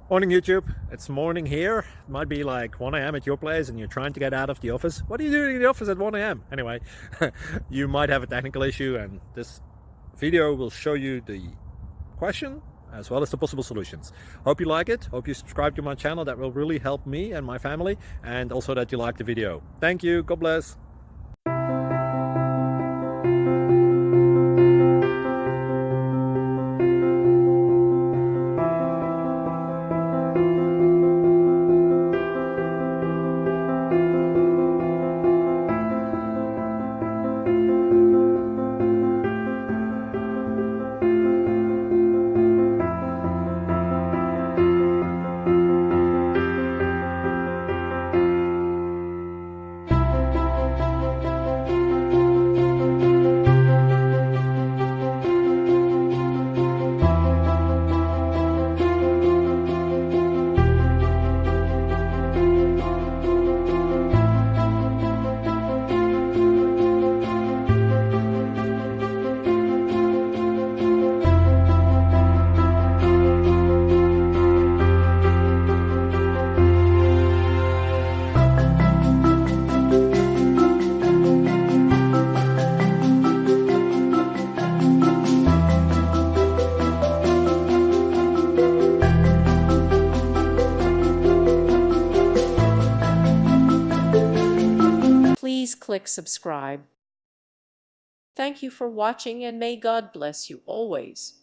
Morning YouTube, it's morning here. It might be like 1 a.m. at your place and you're trying to get out of the office. What are you doing in the office at 1 a.m.? Anyway, you might have a technical issue and this video will show you the question as well as the possible solutions. Hope you like it, hope you subscribe to my channel. That will really help me and my family, and also that you like the video. Thank you, God bless. Please click subscribe. Thank you for watching, and may God bless you always.